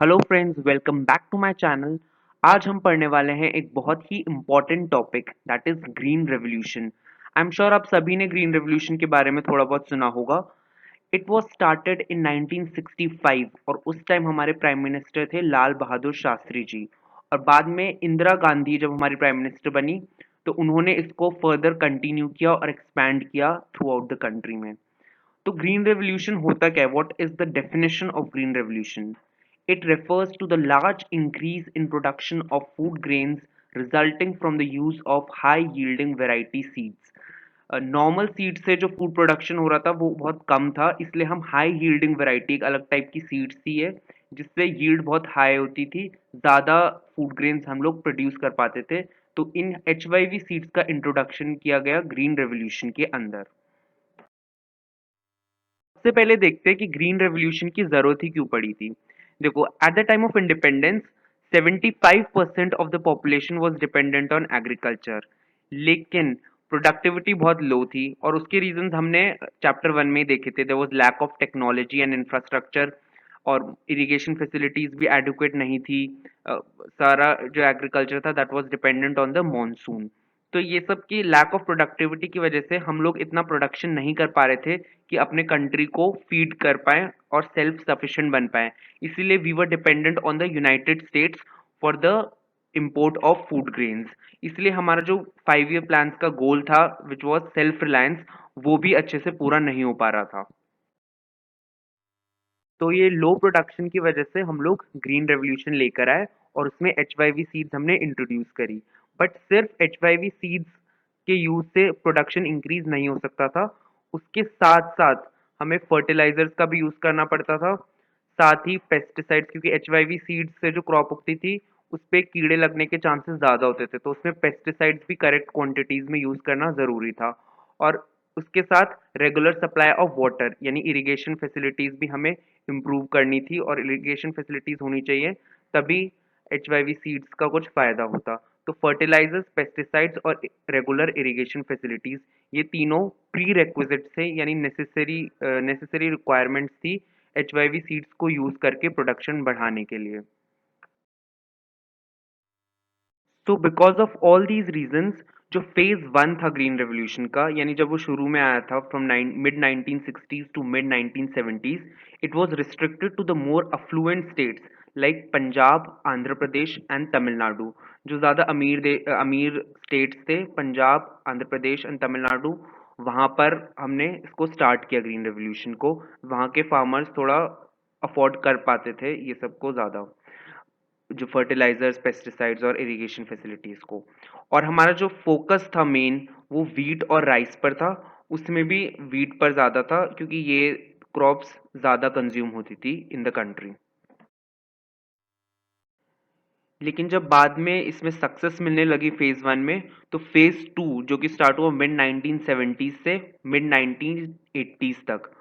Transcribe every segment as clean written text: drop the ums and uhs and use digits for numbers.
Hello friends, welcome back to my channel. आज हम पढ़ने वाले हैं एक बहुत ही important topic, that is green revolution. I am sure आप सभी ने ग्रीन रेवोल्यूशन के बारे में थोड़ा बहुत सुना होगा। इट वाज स्टार्टेड इन 1965 और उस टाइम हमारे प्राइम मिनिस्टर थे लाल बहादुर शास्त्री जी। और बाद में इंदिरा गांधी जब हमारी प्राइम मिनिस्टर बनी तो उन्होंने इसको फर्दर कंटिन्यू किया और एक्सपैंड किया थ्रू आउट द कंट्री में। तो ग्रीन रेवोल्यूशन होता क्या है? What is the definition of green revolution? It refers to the large increase in production of food grains resulting from the use of high yielding variety seeds. Normal seed से जो food production हो रहा था वो बहुत कम था, इसलिए हम हाई यील्डिंग वैरायटी, एक अलग टाइप की सीड्स थी है जिससे यील्ड बहुत हाई होती थी, ज़्यादा फूड ग्रेन्स हम लोग प्रोड्यूस कर पाते थे। तो इन HYV सीड्स का इंट्रोडक्शन किया गया ग्रीन रेवोल्यूशन के अंदर। सबसे पहले देखते हैं कि ग्रीन रेवोल्यूशन की जरूरत ही क्यों पड़ी थी। देखो, at the time of independence 75% of the population was dependent on agriculture, लेकिन प्रोडक्टिविटी बहुत लो थी और उसके रीजंस हमने चैप्टर 1 में ही देखे थे। There was lack of technology and infrastructure, और इरिगेशन फैसिलिटीज भी एडुकेट नहीं थी। सारा जो एग्रीकल्चर था that was dependent on the monsoon. तो ये सब की लैक ऑफ प्रोडक्टिविटी की वजह से हम लोग इतना प्रोडक्शन नहीं कर पा रहे थे कि अपने कंट्री को फीड कर पाए और सेल्फ सफिशिएंट बन पाए। इसीलिए we were dependent on the United States for the import of food grains. इसलिए हमारा जो 5 ईयर प्लान का गोल था विच वॉज सेल्फ रिलायंस, वो भी अच्छे से पूरा नहीं हो पा रहा था। तो ये लो प्रोडक्शन की वजह से हम लोग ग्रीन रेवोल्यूशन लेकर आए और उसमें HYV सीड्स हमने इंट्रोड्यूस करी। बट सिर्फ HYV सीड्स के यूज से प्रोडक्शन इंक्रीज नहीं हो सकता था, उसके साथ साथ हमें फर्टिलाइजर्स का भी यूज करना पड़ता था, साथ ही पेस्टिसाइड्स, क्योंकि HYV सीड्स से जो क्रॉप उगती थी उस पे कीड़े लगने के चांसेस ज़्यादा होते थे, तो उसमें पेस्टिसाइड्स भी करेक्ट क्वांटिटीज में यूज करना ज़रूरी था। और उसके साथ रेगुलर सप्लाई ऑफ वाटर यानी इरिगेशन फैसिलिटीज भी हमें इम्प्रूव करनी थी, और इरिगेशन फैसिलिटीज होनी चाहिए तभी HYV सीड्स का कुछ फायदा होता। तो फर्टिलाइजर्स, पेस्टिसाइड्स और रेगुलर इरिगेशन फैसिलिटीज, ये तीनों प्री रेक्विजिट थे यानी नेसेसरी रिक्वायरमेंट्स थी HYV सीड्स को यूज करके प्रोडक्शन बढ़ाने के लिए। तो because of all these reasons, जो फेज 1 था ग्रीन रेवोल्यूशन का, यानी जब वो शुरू में आया था from mid 1960s to mid 1970s, it was restricted to the more affluent states like Punjab, Andhra Pradesh and Tamil Nadu. जो ज़्यादा अमीर स्टेट्स थे, पंजाब, आंध्र प्रदेश एंड तमिलनाडु, वहाँ पर हमने इसको स्टार्ट किया ग्रीन रेवोल्यूशन को। वहाँ के फार्मर्स थोड़ा अफोर्ड कर पाते थे ये सबको ज़्यादा, जो फर्टिलाइजर्स, पेस्टिसाइड्स और इरिगेशन फैसिलिटीज को। और हमारा जो फोकस था मेन, वो वीट और राइस पर था। उसमें भी वीट पर ज़्यादा था क्योंकि ये क्रॉप्स ज़्यादा कंज्यूम होती थी इन द कंट्री। लेकिन जब बाद में इसमें सक्सेस मिलने लगी फेज 1 में, तो फेज 2 जो कि स्टार्ट हुआ मिड 1970s से मिड 1980s तक,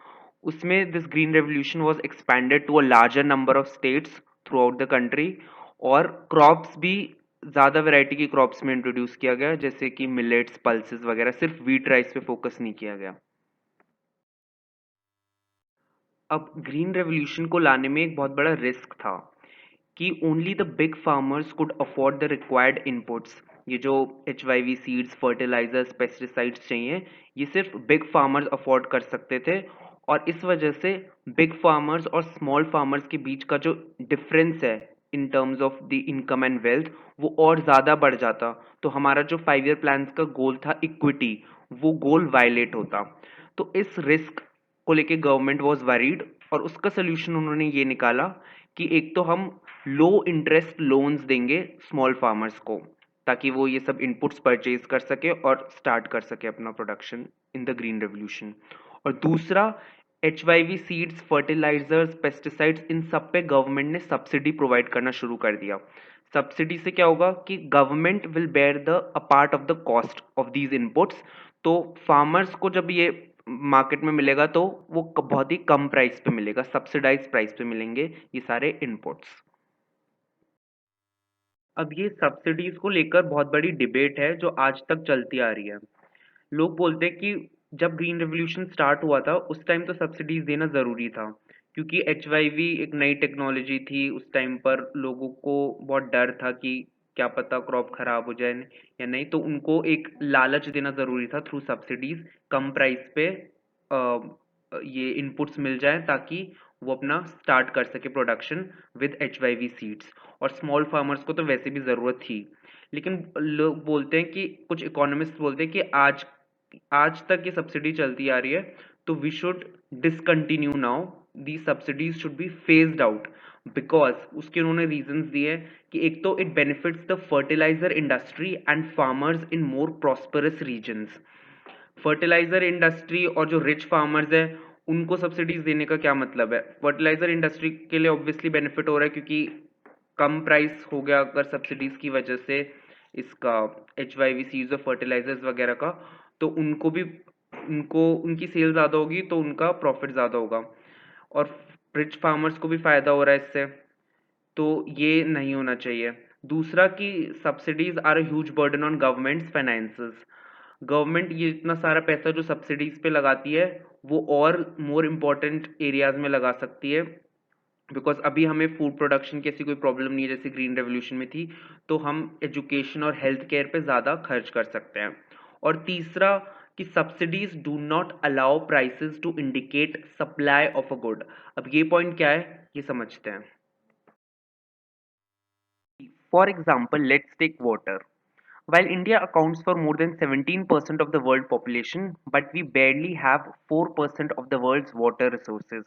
उसमें this green revolution was expanded to a larger number of states throughout the country. और क्रॉप्स भी ज़्यादा वैरायटी की क्रॉप्स में इंट्रोड्यूस किया गया, जैसे कि मिलेट्स, पल्सेस वगैरह। सिर्फ वीट राइस पे फोकस नहीं किया गया। अब ग्रीन रेवोल्यूशन को लाने में एक बहुत बड़ा रिस्क था कि only the big farmers could afford the required inputs. ये जो HYV सीड्स, फर्टिलाइजर्स, पेस्टिसाइड्स चाहिए, ये सिर्फ बिग फार्मर्स अफोर्ड कर सकते थे। और इस वजह से बिग फार्मर्स और स्मॉल फार्मर्स के बीच का जो डिफरेंस है in terms of the income and wealth, वो और ज़्यादा बढ़ जाता। तो हमारा जो 5 ईयर प्लान का गोल था इक्विटी, वो गोल वायलेट होता। तो इस रिस्क को लेके गवर्नमेंट वाज वरीड, और उसका सोल्यूशन उन्होंने ये निकाला कि एक तो हम लो इंटरेस्ट लोन्स देंगे स्मॉल फार्मर्स को, ताकि वो ये सब इनपुट्स परचेज कर सके और स्टार्ट कर सके अपना production in the green revolution. और दूसरा, HYV सीड्स, फर्टिलाइजर्स, पेस्टिसाइड्स, इन सब पे गवर्नमेंट ने सब्सिडी प्रोवाइड करना शुरू कर दिया। सब्सिडी से क्या होगा कि government will bear the a part of the cost of these inputs. तो फार्मर्स को जब ये मार्केट में मिलेगा तो वो बहुत ही कम प्राइस पे मिलेगा, सब्सिडाइज प्राइस पे मिलेंगे ये सारे इनपुट्स। अब ये सब्सिडीज को लेकर बहुत बड़ी डिबेट है जो आज तक चलती आ रही है। लोग बोलते हैं कि जब ग्रीन रेवोल्यूशन स्टार्ट हुआ था उस टाइम तो सब्सिडीज देना ज़रूरी था, क्योंकि एचवाईवी एक नई टेक्नोलॉजी थी उस टाइम पर, लोगों को बहुत डर था कि क्या पता क्रॉप खराब हो जाए या नहीं, तो उनको एक लालच देना ज़रूरी था थ्रू सब्सिडीज, कम प्राइस पे ये इनपुट्स मिल जाए ताकि वो अपना स्टार्ट कर सके प्रोडक्शन विद एचवाईवी सीड्स। और स्मॉल फार्मर्स को तो वैसे भी ज़रूरत थी, लेकिन लोग बोलते हैं कि कुछ इकोनॉमिस्ट बोलते हैं कि आज आज तक ये सब्सिडी चलती आ रही है, तो we should discontinue now, the subsidies should be phased out, because उसके उन्होंने रीजंस दिए हैं कि एक तो it benefits the fertiliser industry and farmers in more prosperous regions. Fertiliser industry और जो रिच फार्मर्स है उनको सब्सिडीज देने का क्या मतलब है? फर्टिलाइजर इंडस्ट्री के लिए ऑब्वियसली बेनिफिट हो रहा है क्योंकि कम प्राइस हो गया अगर सब्सिडीज की वजह से इसका एचवाईवी सीड्स और फर्टिलाइजर्स वगैरह का, तो उनको उनकी सेल ज़्यादा होगी तो उनका प्रॉफिट ज़्यादा होगा, और रिच फार्मर्स को भी फ़ायदा हो रहा है इससे, तो ये नहीं होना चाहिए। दूसरा कि subsidies are a huge burden on government's finances. Government ये इतना सारा पैसा जो सब्सिडीज पे लगाती है वो और मोर इम्पोर्टेंट एरियाज में लगा सकती है, बिकॉज अभी हमें फूड प्रोडक्शन की ऐसी कोई प्रॉब्लम नहीं है जैसे ग्रीन रेवोल्यूशन में थी, तो हम एजुकेशन और हेल्थ केयर पे ज़्यादा खर्च कर सकते हैं। और तीसरा कि subsidies do not allow prices to indicate supply of a good. अब ये पॉइंट क्या है ये समझते हैं। For example, let's take water. While India accounts for more than 17% of the world population, but we barely have 4% of the world's water resources.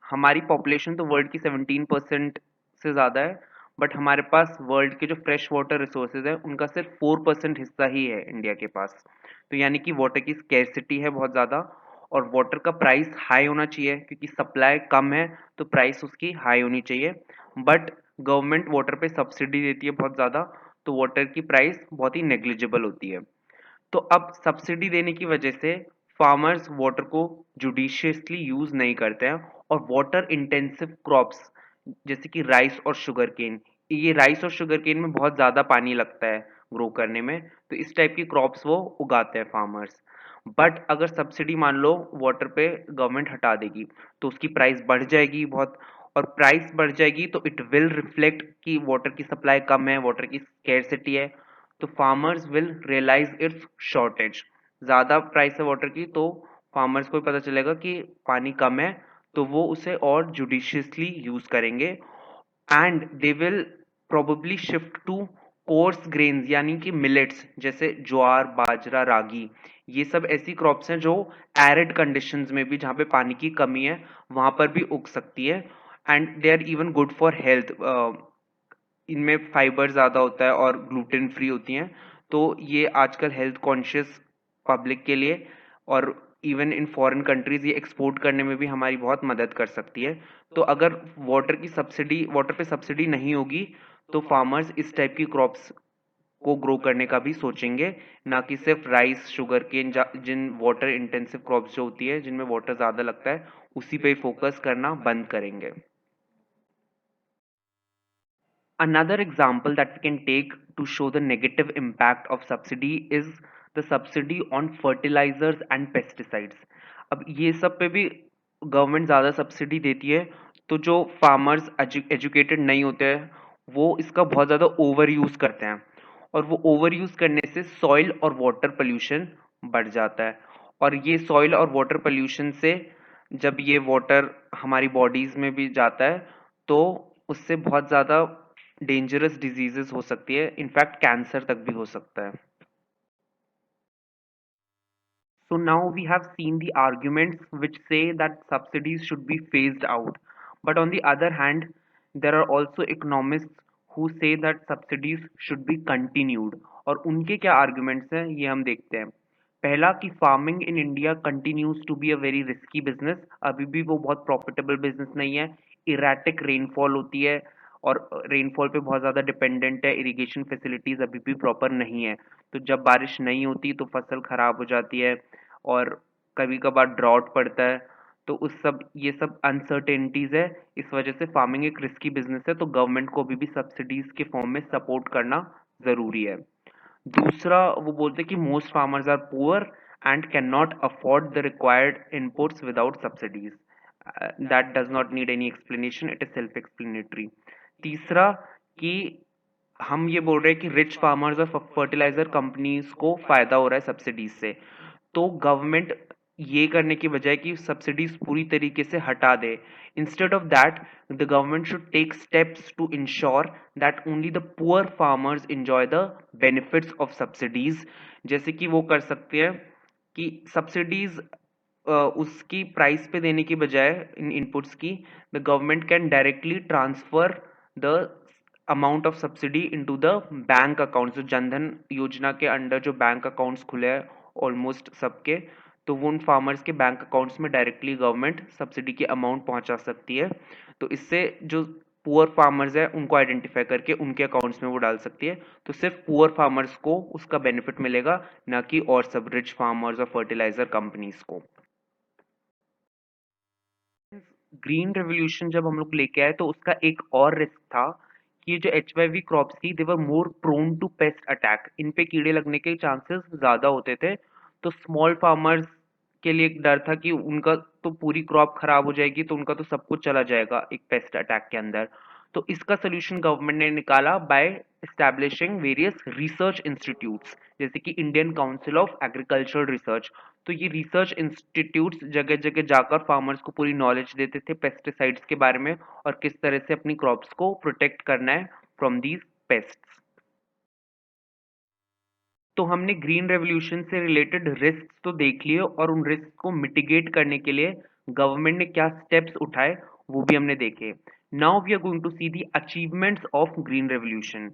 हमारी population तो world की 17% से ज़्यादा है, बट हमारे पास वर्ल्ड के जो फ्रेश वाटर रिसोर्सेज है उनका सिर्फ 4% हिस्सा ही है इंडिया के पास। तो यानी कि वाटर की स्केर्सिटी है बहुत ज़्यादा, और वाटर का प्राइस हाई होना चाहिए क्योंकि सप्लाई कम है, तो प्राइस उसकी हाई होनी चाहिए। बट गवर्नमेंट वाटर पे सब्सिडी देती है बहुत ज़्यादा, तो वाटर की प्राइस बहुत ही नेग्लिजिबल होती है। तो अब सब्सिडी देने की वजह से फार्मर्स वाटर को जुडिशियसली यूज नहीं करते हैं, और वाटर इंटेंसिव क्रॉप्स जैसे कि राइस और शुगर केन, ये राइस और शुगर केन में बहुत ज़्यादा पानी लगता है ग्रो करने में, तो इस टाइप की क्रॉप्स वो उगाते हैं फार्मर्स। बट अगर सब्सिडी मान लो वाटर पे गवर्नमेंट हटा देगी तो उसकी प्राइस बढ़ जाएगी बहुत, और प्राइस बढ़ जाएगी तो इट विल रिफ्लेक्ट कि वाटर की सप्लाई कम है, वाटर की स्केर्सिटी है, तो farmers will realise its shortage. ज़्यादा प्राइस है वाटर की तो फार्मर्स को भी पता चलेगा कि पानी कम है, तो वो उसे और जुडिशियसली यूज करेंगे, and they will probably shift to coarse grains यानी कि मिलेट्स जैसे ज्वार, बाजरा, रागी। ये सब ऐसी क्रॉप्स हैं जो एरिड कंडीशंस में भी, जहाँ पे पानी की कमी है, वहाँ पर भी उग सकती है, and they are even good for health. इनमें फाइबर ज़्यादा होता है और ग्लूटेन फ्री होती हैं, तो ये आजकल हेल्थ कॉन्शियस पब्लिक के लिए और इवन इन फॉरेन कंट्रीज ये एक्सपोर्ट करने में भी हमारी बहुत मदद कर सकती है। तो अगर वाटर पे सब्सिडी नहीं होगी तो फार्मर्स इस टाइप की क्रॉप्स को ग्रो करने का भी सोचेंगे, ना कि सिर्फ राइस, शुगर केन, जिन वाटर इंटेंसिव क्रॉप्स जो होती है जिनमें वाटर ज़्यादा लगता है उसी पे फोकस करना बंद करेंगे। Another example that we can take to show the negative impact of subsidy is the subsidy on fertilizers and pesticides. अब ये सब पे भी गवर्नमेंट ज़्यादा सब्सिडी देती है, तो जो फार्मर्स एजुकेटेड नहीं होते हैं वो इसका बहुत ज़्यादा ओवर यूज़ करते हैं, और वो ओवर यूज़ करने से सॉइल और वाटर पोल्यूशन बढ़ जाता है। और ये सॉइल और वाटर पोल्यूशन से जब ये वाटर हमारी बॉडीज़ में भी जाता है तो उससे बहुत ज़्यादा डेंजरस डिजीजेस हो सकती है, इनफैक्ट कैंसर तक भी हो सकता है। So now we have seen the arguments which say that subsidies should be phased out. But on the other hand, there are also economists who say that subsidies should be continued. और उनके क्या arguments हैं ये हम देखते हैं। पहला कि farming in India continues to be a very risky business, अभी भी वो बहुत प्रॉफिटेबल बिजनेस नहीं है। इरेटिक रेनफॉल होती है और रेनफॉल पे बहुत ज़्यादा डिपेंडेंट है, इरिगेशन फैसिलिटीज़ अभी भी प्रॉपर नहीं है, तो जब बारिश नहीं होती तो फसल खराब हो जाती है, और कभी कभार ड्रॉट पड़ता है, तो उस सब ये सब अनसर्टेनिटीज है, इस वजह से फार्मिंग एक रिस्की बिजनेस है, तो गवर्नमेंट को अभी भी सब्सिडीज के फॉर्म में सपोर्ट करना जरूरी है। दूसरा वो बोलते हैं कि most farmers are poor and can not afford the required inputs without subsidies. That does not need any explanation, it is self explanatory. तीसरा कि हम ये बोल रहे हैं कि रिच फार्मर्स और फर्टिलाइजर कंपनीज को फायदा हो रहा है सब्सिडीज से, तो गवर्नमेंट ये करने की बजाय कि सब्सिडीज पूरी तरीके से हटा दे, instead of that the government should take steps to ensure that only the poor farmers enjoy the benefits of subsidies. जैसे कि वो कर सकते हैं कि सब्सिडीज उसकी प्राइस पे देने की बजाय इन इनपुट्स की, the government can directly transfer the amount of subsidy into the bank accounts. जो जनधन योजना के अंडर जो बैंक अकाउंट्स खुले हैं ऑलमोस्ट सबके, तो वो उन फार्मर्स के बैंक अकाउंट्स में डायरेक्टली गवर्नमेंट सब्सिडी की अमाउंट पहुंचा सकती है। तो इससे जो पुअर फार्मर्स है उनको आइडेंटिफाई करके उनके अकाउंट्स में वो डाल सकती है, तो सिर्फ पुअर फार्मर्स को उसका बेनिफिट मिलेगा, ना कि और सब रिच फार्मर्स और फर्टिलाइजर कंपनीज को। ग्रीन रेवोल्यूशन जब हम लोग लेके आए तो उसका एक और रिस्क था कि ये जो एचवाईवी क्रॉप्स थी they were more prone to pest attack, इन पे कीड़े लगने के चांसेस ज्यादा होते थे। तो स्मॉल फार्मर्स के लिए एक डर था कि उनका तो पूरी क्रॉप खराब हो जाएगी, तो उनका तो सब कुछ चला जाएगा एक पेस्ट अटैक के अंदर। तो इसका सोल्यूशन गवर्नमेंट ने निकाला by establishing various research institutes, जैसे कि Indian council of agricultural research. तो ये रिसर्च इंस्टीट्यूट्स जगह जगह जाकर फार्मर्स को पूरी नॉलेज देते थे पेस्टिसाइड्स के बारे में और किस तरह से अपनी क्रॉप्स को प्रोटेक्ट करना है फ्रॉम दीज पेस्ट्स। तो हमने ग्रीन रेवोल्यूशन से रिलेटेड रिस्क तो देख लिए और उन रिस्क को मिटिगेट करने के लिए गवर्नमेंट ने क्या स्टेप्स उठाए वो भी हमने देखे। Now we are going to see the achievements of green revolution.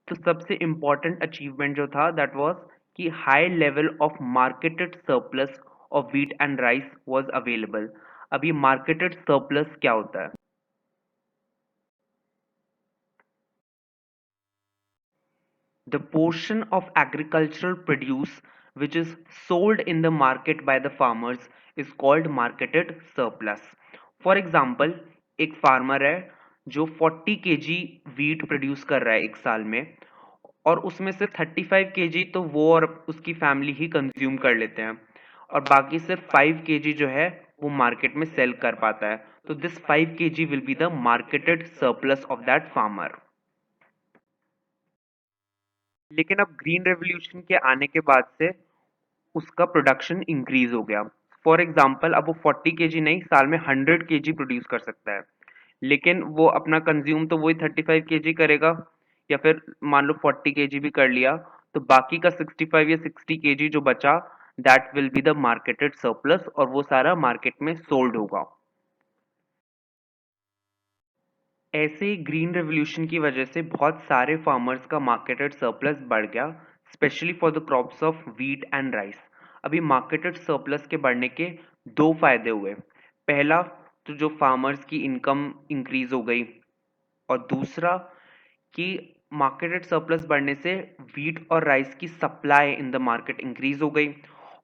तो सबसे इम्पोर्टेंट अचीवमेंट जो था दैट वाज कि high level of marketed surplus of wheat and rice was available. अब ये मार्केटेड सरप्लस क्या होता है? The portion of agricultural produce which is sold in the market by the farmers is called marketed surplus. For example, एक farmer है जो 40 KG wheat produce कर रहा है एक साल में, और उसमें से 35 केजी तो वो और उसकी फैमिली ही कंज्यूम कर लेते हैं, और बाकी सिर्फ 5 केजी जो है वो मार्केट में सेल कर पाता है। तो this 5 KG will be the marketed surplus of that farmer. लेकिन अब ग्रीन रेवोल्यूशन के आने के बाद से उसका प्रोडक्शन इंक्रीज हो गया। फॉर एग्जाम्पल अब वो 40 केजी नहीं, साल में 100 केजी प्रोड्यूस कर सकता है, लेकिन वो अपना कंज्यूम तो वही 35 केजी करेगा, या फिर मान लो 40 केजी भी कर लिया, तो बाकी का 65 या 60 केजी जो बचा that will be the marketed surplus, और वो सारा मार्केट में सोल्ड होगा। ऐसे ही ग्रीन रेवोल्यूशन की वजह से बहुत सारे फार्मर्स का मार्केटेड सरप्लस बढ़ गया, specially for the crops of wheat and rice. अभी मार्केटेड सरप्लस के बढ़ने के दो फायदे हुए। पहला, तो जो फार्मर्स की इनकम इंक्रीज हो गई, और दूसरा कि मार्केटेड सरप्लस बढ़ने से व्हीट और राइस की supply in the market increase हो गई।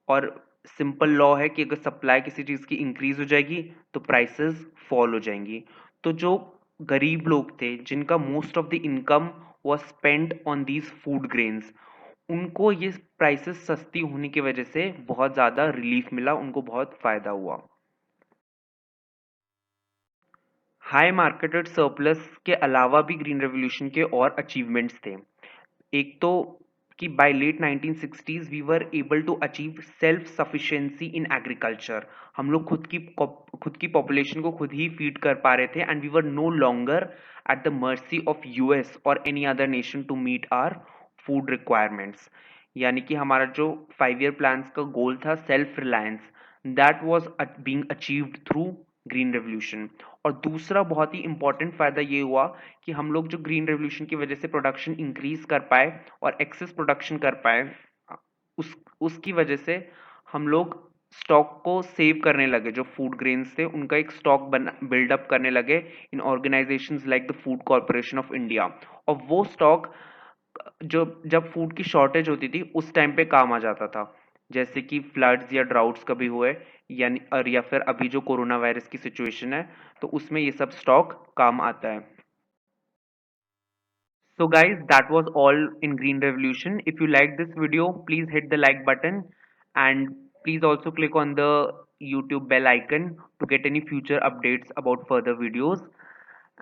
और सिंपल लॉ है कि अगर सप्लाई किसी चीज की इंक्रीज हो जाएगी तो प्राइसेस फॉल हो जाएंगी। तो जो गरीब लोग थे जिनका most of the income was spent on these food grains, उनको ये प्राइसेस सस्ती होने की वजह से बहुत ज़्यादा रिलीफ मिला, उनको बहुत फ़ायदा हुआ। हाई मार्केटेड सरप्लस के अलावा भी ग्रीन रेवोल्यूशन के और अचीवमेंट्स थे। एक तो कि by late 1960s we were able to achieve self sufficiency in agriculture. हम लोग खुद की पॉपुलेशन को खुद ही फीड कर पा रहे थे, and we were no longer at the mercy of US और any other nation to meet our food requirements. यानी कि हमारा जो 5 ईयर प्लान का गोल था self reliance, that was being achieved through green revolution. और दूसरा बहुत ही इंपॉर्टेंट फायदा ये हुआ कि हम लोग जो ग्रीन रेवोल्यूशन की वजह से प्रोडक्शन इंक्रीज कर पाए और एक्सेस प्रोडक्शन कर पाए, उसकी वजह से हम लोग स्टॉक को सेव करने लगे। जो फूड ग्रेन्स थे उनका एक स्टॉक बिल्डअप करने लगे in organisations like the food corporation of India. और वो स्टॉक जो जब फूड की शॉर्टेज होती थी उस टाइम पे काम आ जाता था, जैसे कि फ्लड्स या ड्राउट्स कभी हुए, यानी और या फिर अभी जो कोरोना वायरस की सिचुएशन है, तो उसमें ये सब स्टॉक काम आता है। So guys, that was all in Green Revolution. If you like this video, please hit the like button, and please also click on the YouTube bell icon to get any future updates about further videos.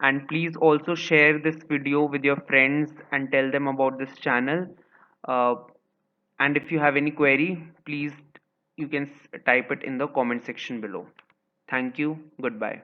And please also share this video with your friends and tell them about this channel. Uh, and if you have any query, please you can type it in the comment section below. Thank you. Goodbye.